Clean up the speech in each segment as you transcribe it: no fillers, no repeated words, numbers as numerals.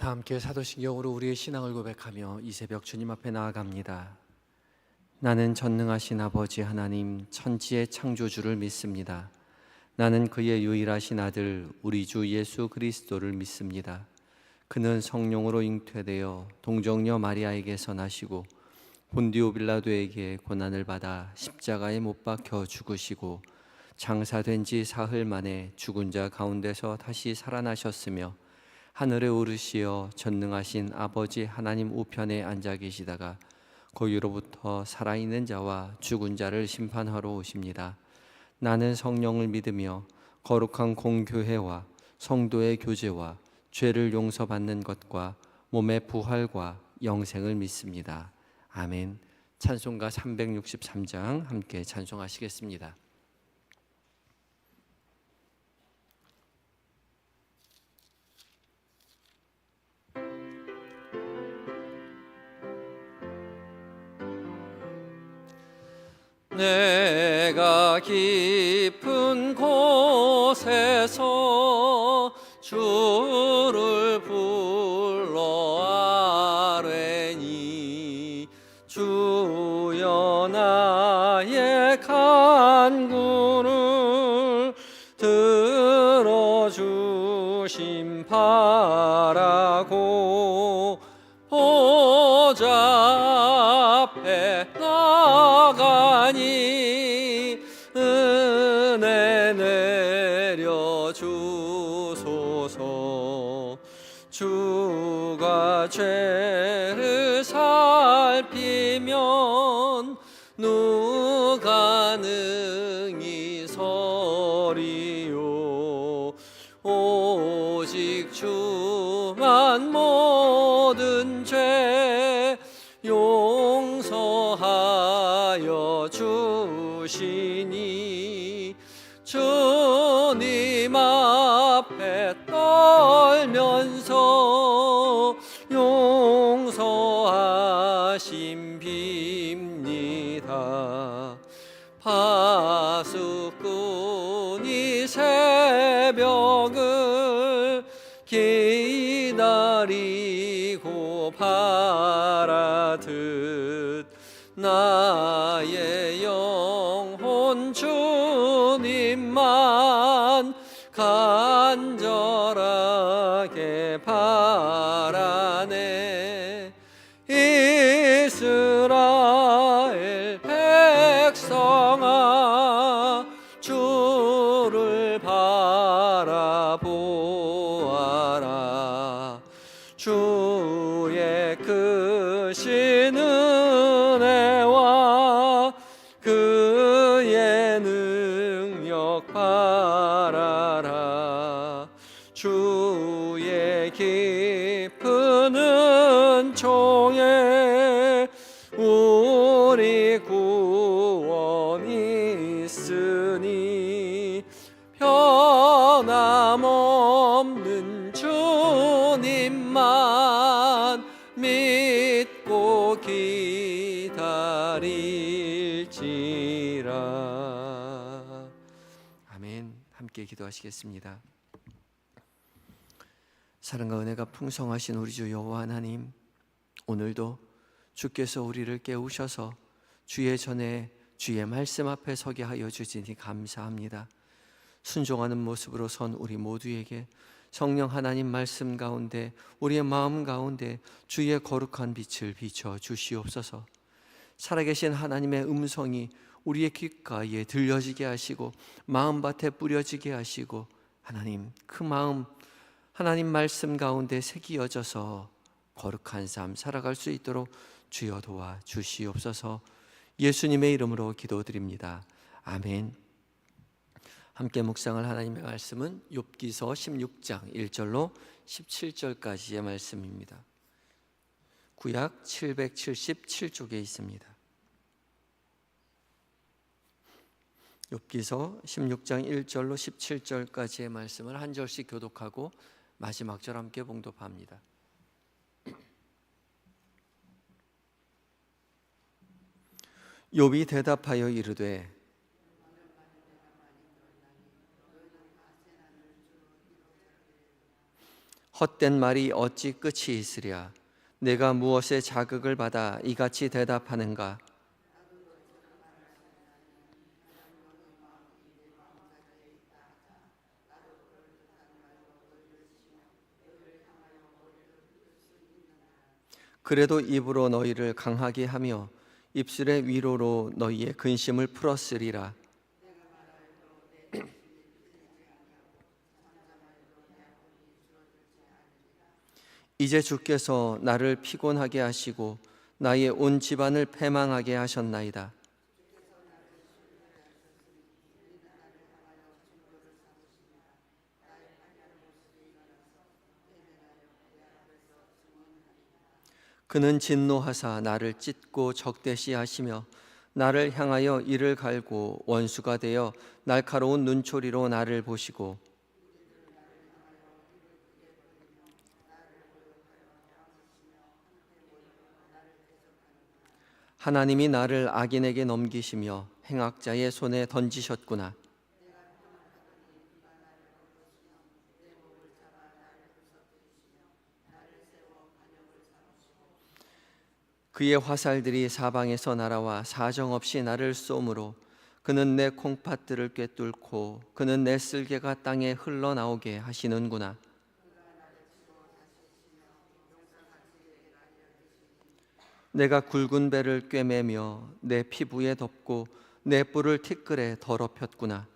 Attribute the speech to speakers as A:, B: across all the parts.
A: 다 함께 사도신경으로 우리의 신앙을 고백하며 이 새벽 주님 앞에 나아갑니다. 나는 전능하신 아버지 하나님 천지의 창조주를 믿습니다. 나는 그의 유일하신 아들 우리 주 예수 그리스도를 믿습니다. 그는 성령으로 잉태되어 동정녀 마리아에게서 나시고 본디오 빌라도에게 고난을 받아 십자가에 못 박혀 죽으시고 장사된 지 사흘 만에 죽은 자 가운데서 다시 살아나셨으며 하늘에 오르시어 전능하신 아버지 하나님 우편에 앉아 계시다가 거기로부터 살아있는 자와 죽은 자를 심판하러 오십니다. 나는 성령을 믿으며 거룩한 공교회와 성도의 교제와 죄를 용서받는 것과 몸의 부활과 영생을 믿습니다. 아멘. 찬송가 363장 함께 찬송하시겠습니다. 내가 깊은 곳에서 주를 불러 아뢰니 주여 나의 간구를 들어주심 바라고 보좌 앞에 나가니 은혜 내려주소서. 주가 죄를 살피면 누가 능히 서리요. 오직 주만 모든 죄 용서하여 주시니 주님 앞에 떨면서 용서하심 빕니다. 파수꾼이 새벽을 기다리고 바라듯 나의 영혼 주님만 간절하게 바라네. 이스라엘 백성아 주를 바라보아라. 주의 크신 은혜와 그의 능력 바라라. 주의 깊은 은총에 우리 구원이 있으니 변함없는 주님만 믿고 기다릴지라. 아멘. 함께 기도하시겠습니다. 사랑과 은혜가 풍성하신 우리 주 여호와 하나님, 오늘도 주께서 우리를 깨우셔서 주의 전에 주의 말씀 앞에 서게 하여 주시니 감사합니다. 순종하는 모습으로 선 우리 모두에게 성령 하나님 말씀 가운데 우리의 마음 가운데 주의 거룩한 빛을 비춰 주시옵소서. 살아계신 하나님의 음성이 우리의 귓가에 들려지게 하시고 마음밭에 뿌려지게 하시고 하나님 그 마음 하나님 말씀 가운데 새기어져서 거룩한 삶 살아갈 수 있도록 주여 도와 주시옵소서. 예수님의 이름으로 기도드립니다. 아멘. 함께 묵상할 하나님의 말씀은 욥기서 16장 1절로 17절까지의 말씀입니다. 구약 777쪽에 있습니다. 욥기서 16장 1절로 17절까지의 말씀을 한 절씩 교독하고 마지막 절 함께 봉독합니다. 욥이 대답하여 이르되 헛된 말이 어찌 끝이 있으랴. 내가 무엇에 자극을 받아 이같이 대답하는가. 그래도 입으로 너희를 강하게 하며 입술의 위로로 너희의 근심을 풀었으리라. 이제 주께서 나를 피곤하게 하시고 나의 온 집안을 패망하게 하셨나이다. 그는 진노하사 나를 찢고 적대시하시며 나를 향하여 이를 갈고 원수가 되어 날카로운 눈초리로 나를 보시고 하나님이 나를 악인에게 넘기시며 행악자의 손에 던지셨구나. 그의 화살들이 사방에서 날아와 사정없이 나를 쏘므로 그는 내 콩팥들을 꿰뚫고 그는 내 쓸개가 땅에 흘러나오게 하시는구나. 내가 굵은 배를 꿰매며 내 피부에 덮고 내 뿔을 티끌에 더럽혔구나.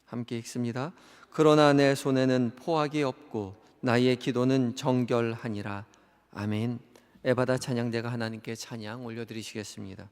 A: 함께 읽습니다. 그러나 내 손에는 포악이 없고 나의 기도는 정결하니라. 아멘. 에바다 찬양대가 하나님께 찬양 올려드리시겠습니다.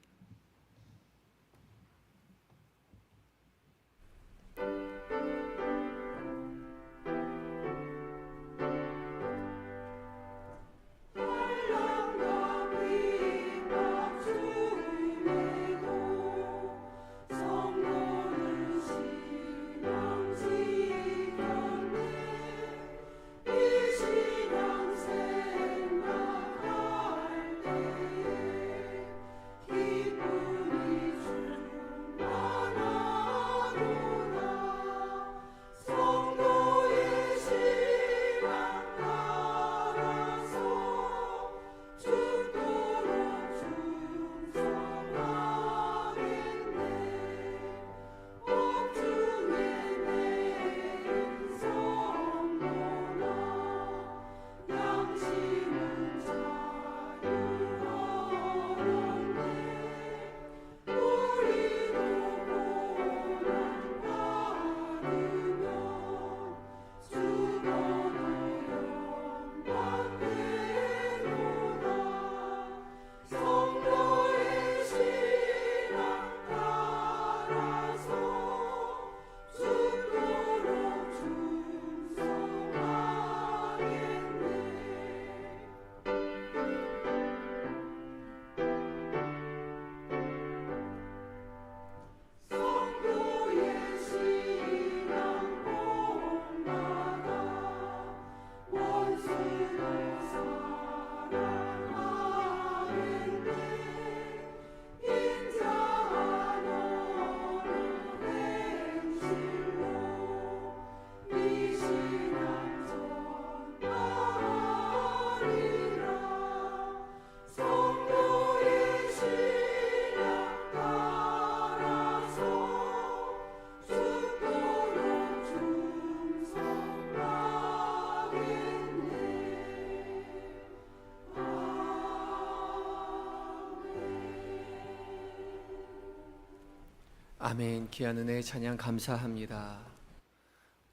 A: 아멘. 귀한 은혜의 찬양 감사합니다.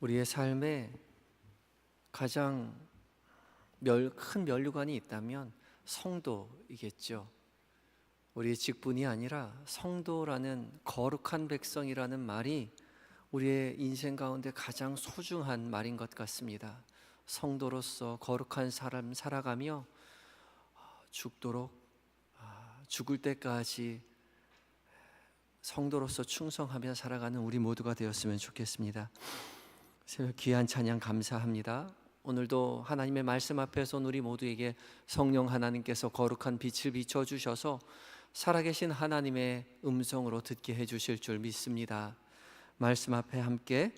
A: 우리의 삶에 가장 큰 면류관이 있다면 성도이겠죠. 우리의 직분이 아니라 성도라는 거룩한 백성이라는 말이 우리의 인생 가운데 가장 소중한 말인 것 같습니다. 성도로서 거룩한 삶 살아가며 죽도록 죽을 때까지 성도로서 충성하며 살아가는 우리 모두가 되었으면 좋겠습니다. 귀한 찬양 감사합니다. 오늘도 하나님의 말씀 앞에서 우리 모두에게 성령 하나님께서 거룩한 빛을 비춰주셔서 살아계신 하나님의 음성으로 듣게 해주실 줄 믿습니다. 말씀 앞에 함께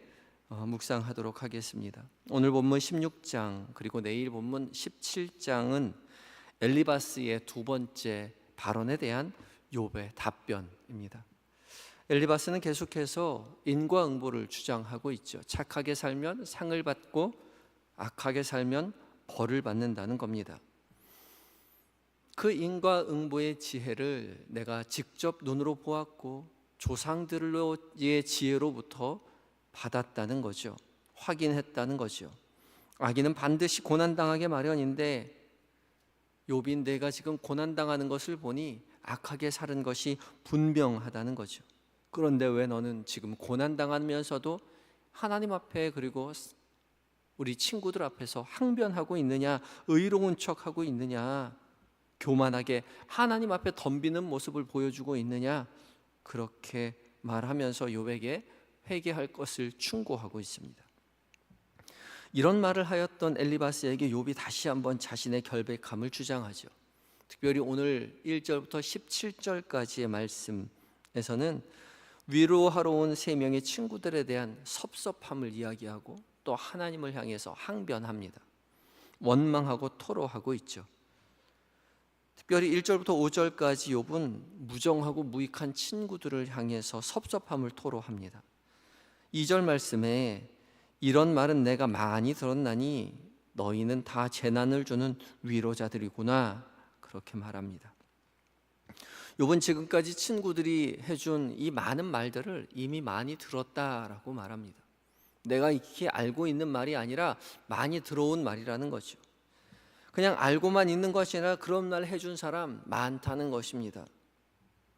A: 묵상하도록 하겠습니다. 오늘 본문 16장 그리고 내일 본문 17장은 엘리바스의 두 번째 발언에 대한 욥의 답변입니다. 엘리바스는 계속해서 인과응보를 주장하고 있죠. 착하게 살면 상을 받고 악하게 살면 벌을 받는다는 겁니다. 그 인과응보의 지혜를 내가 직접 눈으로 보았고 조상들의 지혜로부터 받았다는 거죠. 확인했다는 거죠. 악인은 반드시 고난당하게 마련인데 욥인 내가 지금 고난당하는 것을 보니 악하게 사는 것이 분명하다는 거죠. 그런데 왜 너는 지금 고난당하면서도 하나님 앞에 그리고 우리 친구들 앞에서 항변하고 있느냐, 의로운 척하고 있느냐, 교만하게 하나님 앞에 덤비는 모습을 보여주고 있느냐, 그렇게 말하면서 욥에게 회개할 것을 충고하고 있습니다. 이런 말을 하였던 엘리바스에게 욥이 다시 한번 자신의 결백함을 주장하죠. 특별히 오늘 1절부터 17절까지의 말씀에서는 위로하러 온 세 명의 친구들에 대한 섭섭함을 이야기하고 또 하나님을 향해서 항변합니다. 원망하고 토로하고 있죠. 특별히 1절부터 5절까지 욥은 무정하고 무익한 친구들을 향해서 섭섭함을 토로합니다. 2절 말씀에 이런 말은 내가 많이 들었나니 너희는 다 재난을 주는 위로자들이구나, 그렇게 말합니다. 욥은 지금까지 친구들이 해준 이 많은 말들을 이미 많이 들었다라고 말합니다. 내가 이렇게 알고 있는 말이 아니라 많이 들어온 말이라는 거죠. 그냥 알고만 있는 것이 아니라 그런 말 해준 사람 많다는 것입니다.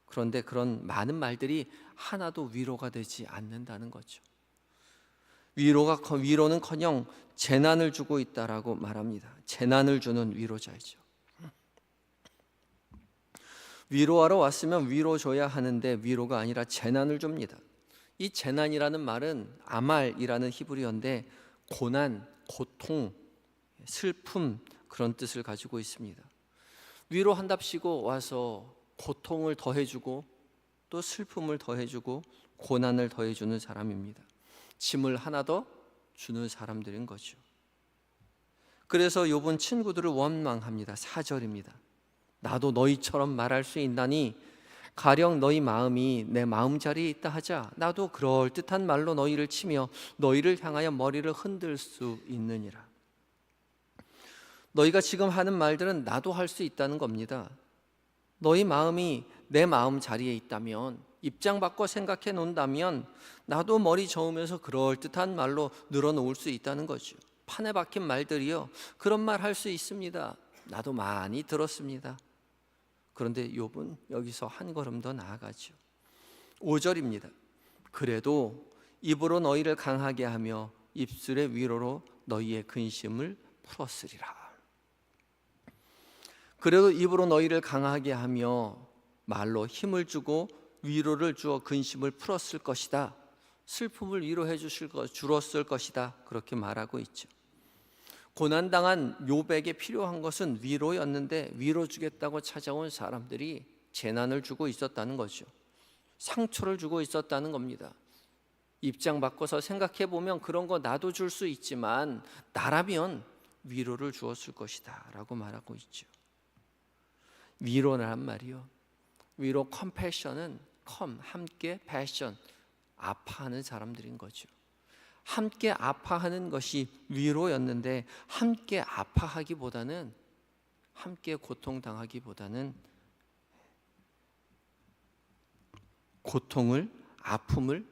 A: 그런데 그런 많은 말들이 하나도 위로가 되지 않는다는 거죠. 위로는커녕 재난을 주고 있다라고 말합니다. 재난을 주는 위로자이죠. 위로하러 왔으면 위로 줘야 하는데 위로가 아니라 재난을 줍니다. 이 재난이라는 말은 아말이라는 히브리어인데 고난, 고통, 슬픔 그런 뜻을 가지고 있습니다. 위로한답시고 와서 고통을 더해주고 또 슬픔을 더해주고 고난을 더해주는 사람입니다. 짐을 하나 더 주는 사람들인 거죠. 그래서 욥은 친구들을 원망합니다. 4절입니다. 나도 너희처럼 말할 수 있나니 가령 너희 마음이 내 마음자리에 있다 하자 나도 그럴듯한 말로 너희를 치며 너희를 향하여 머리를 흔들 수 있느니라. 너희가 지금 하는 말들은 나도 할 수 있다는 겁니다. 너희 마음이 내 마음 자리에 있다면, 입장 바꿔 생각해 놓는다면 나도 머리 저으면서 그럴듯한 말로 늘어놓을 수 있다는 거죠. 판에 박힌 말들이요, 그런 말 할 수 있습니다. 나도 많이 들었습니다. 그런데 욥은 여기서 한 걸음 더 나아가죠. 5절입니다. 그래도 입으로 너희를 강하게 하며 입술의 위로로 너희의 근심을 풀었으리라. 그래도 입으로 너희를 강하게 하며 말로 힘을 주고 위로를 주어 근심을 풀었을 것이다. 슬픔을 위로해 주었을 것이다. 그렇게 말하고 있죠. 고난당한 욥에게 필요한 것은 위로였는데 위로 주겠다고 찾아온 사람들이 재난을 주고 있었다는 거죠. 상처를 주고 있었다는 겁니다. 입장 바꿔서 생각해 보면 그런 거 나도 줄 수 있지만 나라면 위로를 주었을 것이다 라고 말하고 있죠. 위로란 말이요, 위로 컴패션은 함께 패션 아파하는 사람들인 거죠. 함께 아파하는 것이 위로였는데 함께 아파하기보다는, 함께 고통당하기보다는 고통을, 아픔을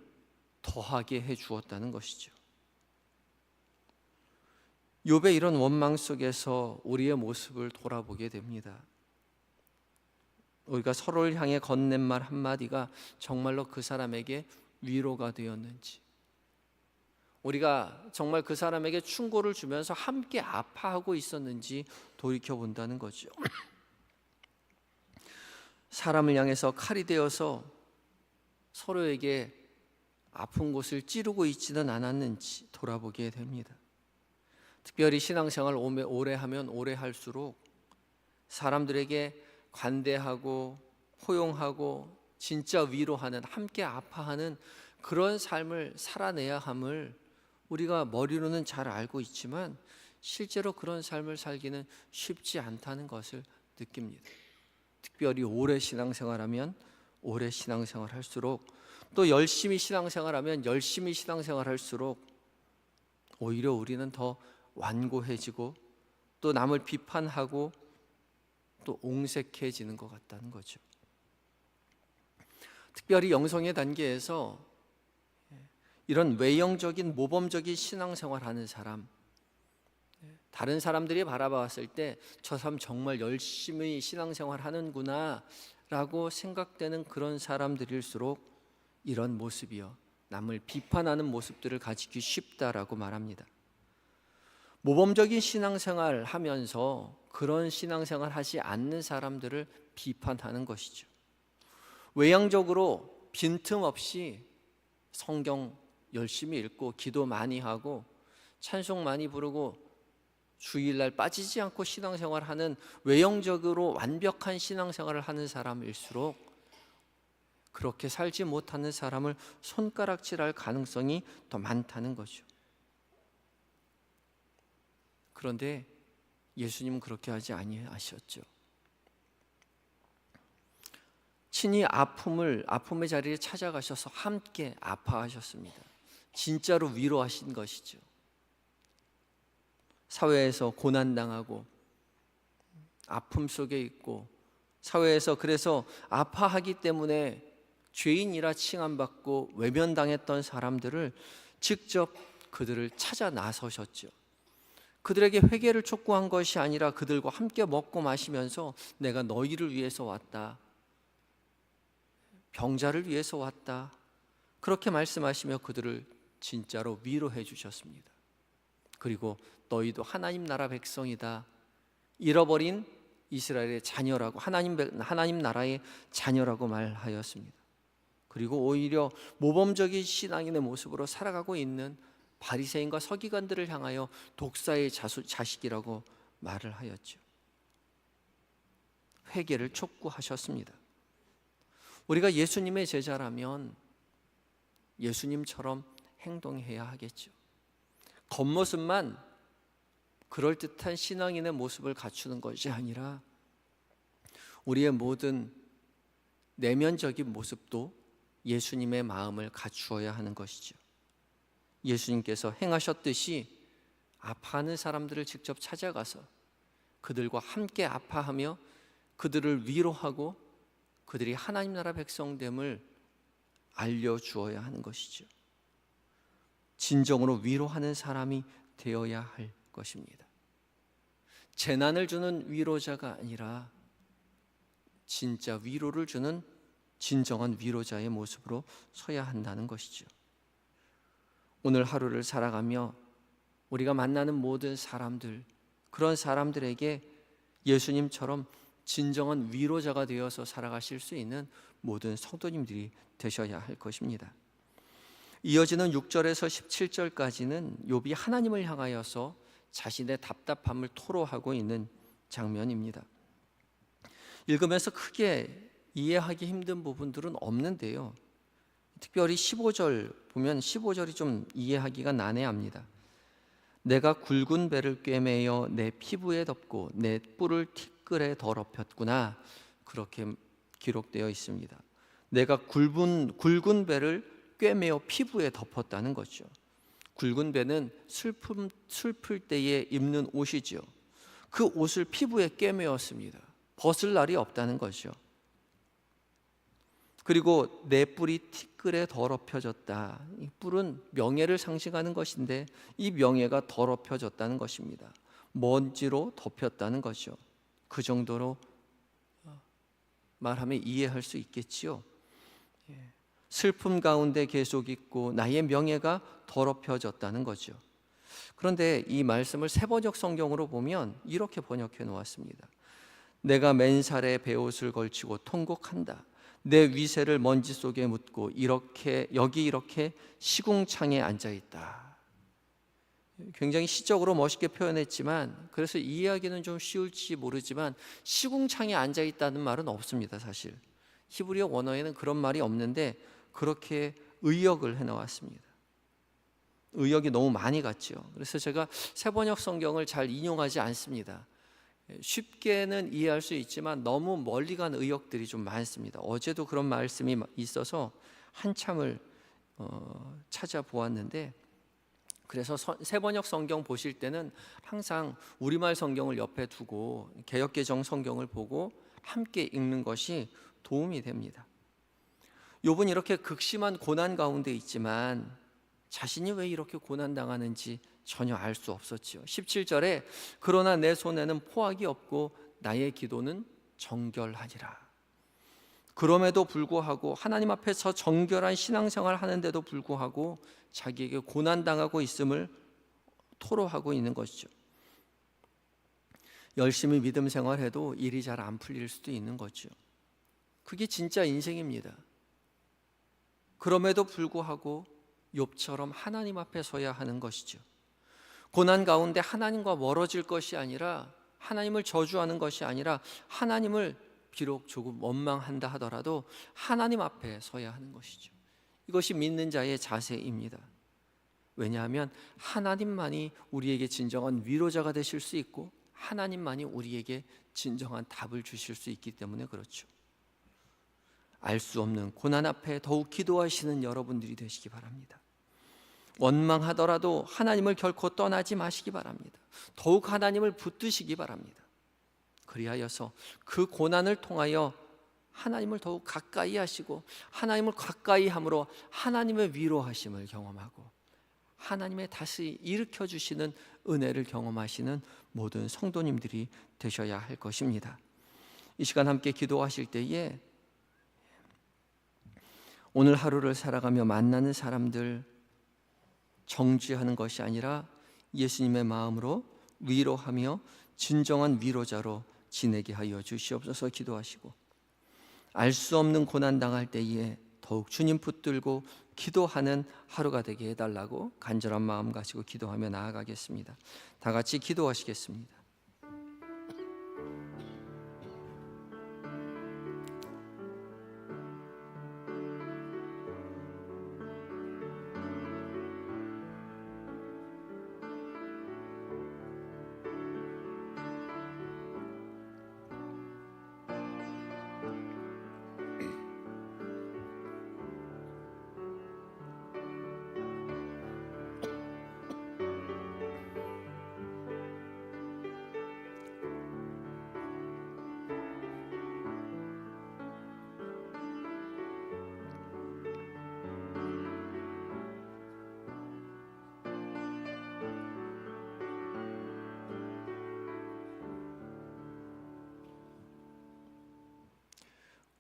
A: 더하게 해 주었다는 것이죠. 욥의 이런 원망 속에서 우리의 모습을 돌아보게 됩니다. 우리가 서로를 향해 건넨 말 한마디가 정말로 그 사람에게 위로가 되었는지, 우리가 정말 그 사람에게 충고를 주면서 함께 아파하고 있었는지 돌이켜본다는 거죠. 사람을 향해서 칼이 되어서 서로에게 아픈 곳을 찌르고 있지는 않았는지 돌아보게 됩니다. 특별히 신앙생활 오래 하면 오래 할수록 사람들에게 관대하고 포용하고 진짜 위로하는, 함께 아파하는 그런 삶을 살아내야 함을 우리가 머리로는 잘 알고 있지만 실제로 그런 삶을 살기는 쉽지 않다는 것을 느낍니다. 특별히 오래 신앙생활하면 오래 신앙생활할수록, 또 열심히 신앙생활하면 열심히 신앙생활할수록 오히려 우리는 더 완고해지고 또 남을 비판하고 또 옹색해지는 것 같다는 거죠. 특별히 영성의 단계에서 이런 외형적인 모범적인 신앙생활하는 사람, 다른 사람들이 바라봤을 때 저 사람 정말 열심히 신앙생활하는구나 라고 생각되는 그런 사람들일수록 이런 모습이요, 남을 비판하는 모습들을 가지기 쉽다라고 말합니다. 모범적인 신앙생활 하면서 그런 신앙생활 하지 않는 사람들을 비판하는 것이죠. 외향적으로 빈틈없이 성경 열심히 읽고 기도 많이 하고 찬송 많이 부르고 주일날 빠지지 않고 신앙생활하는 외형적으로 완벽한 신앙생활을 하는 사람일수록 그렇게 살지 못하는 사람을 손가락질할 가능성이 더 많다는 거죠. 그런데 예수님은 그렇게 하지 아니하셨죠. 친히 아픔의 자리에 찾아가셔서 함께 아파하셨습니다. 진짜로 위로하신 것이죠. 사회에서 고난당하고 아픔 속에 있고 사회에서 그래서 아파하기 때문에 죄인이라 칭함받고 외면당했던 사람들을 직접 그들을 찾아 나서셨죠. 그들에게 회개를 촉구한 것이 아니라 그들과 함께 먹고 마시면서 내가 너희를 위해서 왔다, 병자를 위해서 왔다, 그렇게 말씀하시며 그들을 진짜로 위로해 주셨습니다. 그리고 너희도 하나님 나라 백성이다, 잃어버린 이스라엘의 자녀라고, 하나님 나라의 자녀라고 말하였습니다. 그리고 오히려 모범적인 신앙인의 모습으로 살아가고 있는 바리새인과 서기관들을 향하여 독사의 자식이라고 말을 하였죠. 회개를 촉구하셨습니다. 우리가 예수님의 제자라면 예수님처럼 행동해야 하겠죠. 겉모습만 그럴듯한 신앙인의 모습을 갖추는 것이 아니라 우리의 모든 내면적인 모습도 예수님의 마음을 갖추어야 하는 것이죠. 예수님께서 행하셨듯이 아파하는 사람들을 직접 찾아가서 그들과 함께 아파하며 그들을 위로하고 그들이 하나님 나라 백성됨을 알려주어야 하는 것이죠. 진정으로 위로하는 사람이 되어야 할 것입니다. 재난을 주는 위로자가 아니라 진짜 위로를 주는 진정한 위로자의 모습으로 서야 한다는 것이죠. 오늘 하루를 살아가며 우리가 만나는 모든 사람들, 그런 사람들에게 예수님처럼 진정한 위로자가 되어서 살아가실 수 있는 모든 성도님들이 되셔야 할 것입니다. 이어지는 6절에서 17절까지는 욥이 하나님을 향하여서 자신의 답답함을 토로하고 있는 장면입니다. 읽으면서 크게 이해하기 힘든 부분들은 없는데요, 특별히 15절 보면 15절이 좀 이해하기가 난해합니다. 내가 굵은 배를 꿰매어 내 피부에 덮고 내 뿔을 티끌에 더럽혔구나, 그렇게 기록되어 있습니다. 내가 굵은 배를 꿰매어 피부에 덮었다는 거죠. 굵은 배는 슬플 때에 입는 옷이죠. 그 옷을 피부에 꿰매었습니다. 벗을 날이 없다는 거죠. 그리고 내 뿔이 티끌에 더럽혀졌다. 이 뿔은 명예를 상징하는 것인데 이 명예가 더럽혀졌다는 것입니다. 먼지로 덮였다는 거죠. 그 정도로 말하면 이해할 수 있겠지요. 슬픔 가운데 계속 있고 나의 명예가 더럽혀졌다는 거죠. 그런데 이 말씀을 세번역 성경으로 보면 이렇게 번역해 놓았습니다. 내가 맨살에 베옷을 걸치고 통곡한다. 내 위세를 먼지 속에 묻고 여기 이렇게 시궁창에 앉아있다. 굉장히 시적으로 멋있게 표현했지만, 그래서 이해하기는 좀 쉬울지 모르지만 시궁창에 앉아있다는 말은 없습니다. 사실 히브리어 원어에는 그런 말이 없는데 그렇게 의역을 해놓았습니다. 의역이 너무 많이 갔죠. 그래서 제가 새번역 성경을 잘 인용하지 않습니다. 쉽게는 이해할 수 있지만 너무 멀리 간 의역들이 좀 많습니다. 어제도 그런 말씀이 있어서 한참을 찾아보았는데, 그래서 새번역 성경 보실 때는 항상 우리말 성경을 옆에 두고 개역개정 성경을 보고 함께 읽는 것이 도움이 됩니다. 욥은 이렇게 극심한 고난 가운데 있지만 자신이 왜 이렇게 고난당하는지 전혀 알 수 없었지요. 17절에 그러나 내 손에는 포악이 없고 나의 기도는 정결하니라. 그럼에도 불구하고 하나님 앞에서 정결한 신앙생활 하는데도 불구하고 자기에게 고난당하고 있음을 토로하고 있는 것이죠. 열심히 믿음 생활해도 일이 잘 안 풀릴 수도 있는 거죠. 그게 진짜 인생입니다. 그럼에도 불구하고 욥처럼 하나님 앞에 서야 하는 것이죠. 고난 가운데 하나님과 멀어질 것이 아니라, 하나님을 저주하는 것이 아니라, 하나님을 비록 조금 원망한다 하더라도 하나님 앞에 서야 하는 것이죠. 이것이 믿는 자의 자세입니다. 왜냐하면 하나님만이 우리에게 진정한 위로자가 되실 수 있고 하나님만이 우리에게 진정한 답을 주실 수 있기 때문에 그렇죠. 알 수 없는 고난 앞에 더욱 기도하시는 여러분들이 되시기 바랍니다. 원망하더라도 하나님을 결코 떠나지 마시기 바랍니다. 더욱 하나님을 붙드시기 바랍니다. 그리하여서 그 고난을 통하여 하나님을 더욱 가까이 하시고, 하나님을 가까이 함으로 하나님의 위로하심을 경험하고 하나님의 다시 일으켜 주시는 은혜를 경험하시는 모든 성도님들이 되셔야 할 것입니다. 이 시간 함께 기도하실 때에 오늘 하루를 살아가며 만나는 사람들 정죄하는 것이 아니라 예수님의 마음으로 위로하며 진정한 위로자로 지내게 하여 주시옵소서. 기도하시고, 알 수 없는 고난 당할 때에 더욱 주님 붙들고 기도하는 하루가 되게 해달라고 간절한 마음 가지고 기도하며 나아가겠습니다. 다 같이 기도하시겠습니다.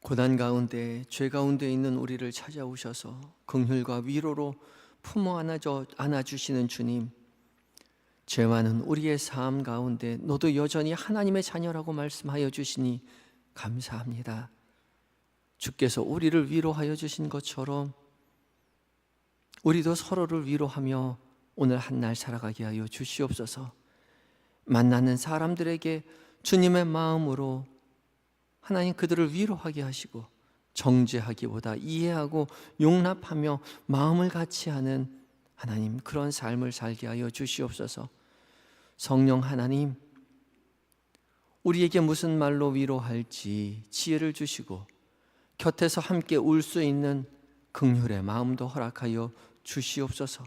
A: 고난 가운데, 죄 가운데 있는 우리를 찾아오셔서 긍휼과 위로로 품어 안아주시는 주님, 죄 많은 우리의 삶 가운데 너도 여전히 하나님의 자녀라고 말씀하여 주시니 감사합니다. 주께서 우리를 위로하여 주신 것처럼 우리도 서로를 위로하며 오늘 한날 살아가게 하여 주시옵소서. 만나는 사람들에게 주님의 마음으로 하나님 그들을 위로하게 하시고, 정죄하기보다 이해하고 용납하며 마음을 같이 하는 하나님, 그런 삶을 살게 하여 주시옵소서. 성령 하나님, 우리에게 무슨 말로 위로할지 지혜를 주시고 곁에서 함께 울 수 있는 긍휼의 마음도 허락하여 주시옵소서.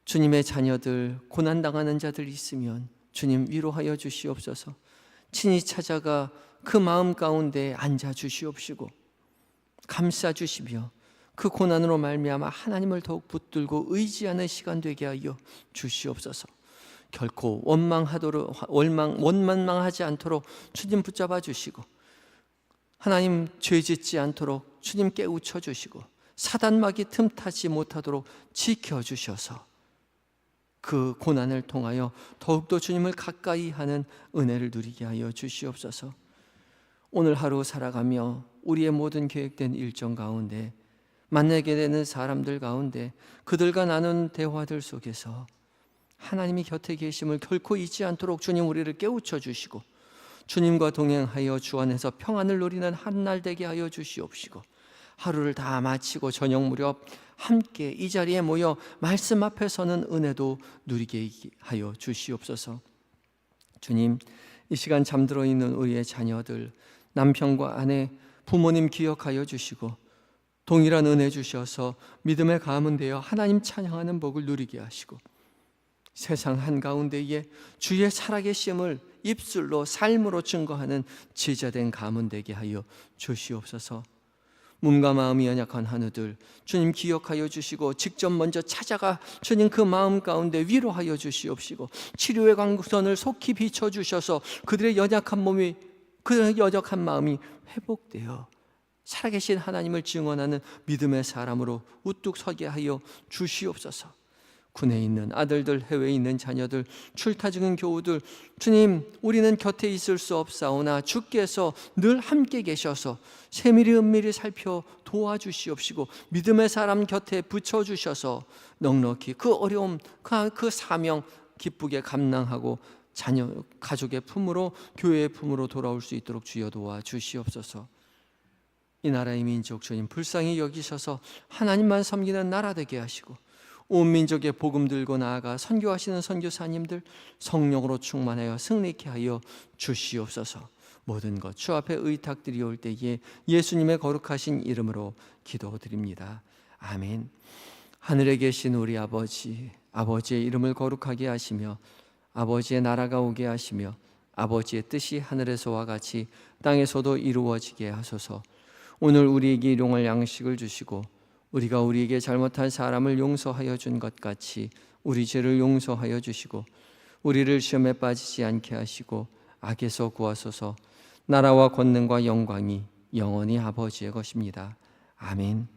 A: 주님의 자녀들, 고난당하는 자들 있으면 주님 위로하여 주시옵소서. 친히 찾아가 그 마음 가운데 앉아 주시옵시고 감싸 주시며 그 고난으로 말미암아 하나님을 더욱 붙들고 의지하는 시간 되게 하여 주시옵소서. 결코 원망하지 않도록 주님 붙잡아 주시고, 하나님 죄 짓지 않도록 주님 깨우쳐 주시고, 사단막이 틈타지 못하도록 지켜주셔서 그 고난을 통하여 더욱더 주님을 가까이 하는 은혜를 누리게 하여 주시옵소서. 오늘 하루 살아가며 우리의 모든 계획된 일정 가운데, 만나게 되는 사람들 가운데, 그들과 나눈 대화들 속에서 하나님이 곁에 계심을 결코 잊지 않도록 주님 우리를 깨우쳐 주시고, 주님과 동행하여 주 안에서 평안을 누리는 한날 되게 하여 주시옵시고, 하루를 다 마치고 저녁 무렵 함께 이 자리에 모여 말씀 앞에 서는 은혜도 누리게 하여 주시옵소서. 주님, 이 시간 잠들어 있는 우리의 자녀들, 남편과 아내, 부모님 기억하여 주시고 동일한 은혜 주셔서 믿음의 가문 되어 하나님 찬양하는 복을 누리게 하시고 세상 한가운데에 주의 살아계심을 입술로 삶으로 증거하는 제자된 가문 되게 하여 주시옵소서. 몸과 마음이 연약한 한우들 주님 기억하여 주시고 직접 먼저 찾아가 주님 그 마음 가운데 위로하여 주시옵시고 치료의 광선을 속히 비춰주셔서 그들의 연약한 몸이, 그들의 연약한 마음이 회복되어 살아계신 하나님을 증언하는 믿음의 사람으로 우뚝 서게 하여 주시옵소서. 군에 있는 아들들, 해외에 있는 자녀들, 출타 중인 교우들, 주님, 우리는 곁에 있을 수 없사오나 주께서 늘 함께 계셔서 세밀히 은밀히 살펴 도와주시옵시고 믿음의 사람 곁에 붙여주셔서 넉넉히 그 어려움, 그 사명 기쁘게 감당하고 자녀, 가족의 품으로, 교회의 품으로 돌아올 수 있도록 주여 도와주시옵소서. 이 나라의 민족 주님 불쌍히 여기셔서 하나님만 섬기는 나라 되게 하시고 온 민족의 복음 들고 나아가 선교하시는 선교사님들 성령으로 충만하여 승리케 하여 주시옵소서. 모든 것 주 앞에 의탁드리올 때에 예수님의 거룩하신 이름으로 기도드립니다. 아멘. 하늘에 계신 우리 아버지, 아버지의 이름을 거룩하게 하시며 아버지의 나라가 오게 하시며 아버지의 뜻이 하늘에서와 같이 땅에서도 이루어지게 하소서. 오늘 우리에게 일용할 양식을 주시고 우리가 우리에게 잘못한 사람을 용서하여 준 것 같이 우리 죄를 용서하여 주시고 우리를 시험에 빠지지 않게 하시고 악에서 구하소서. 나라와 권능과 영광이 영원히 아버지의 것입니다. 아멘.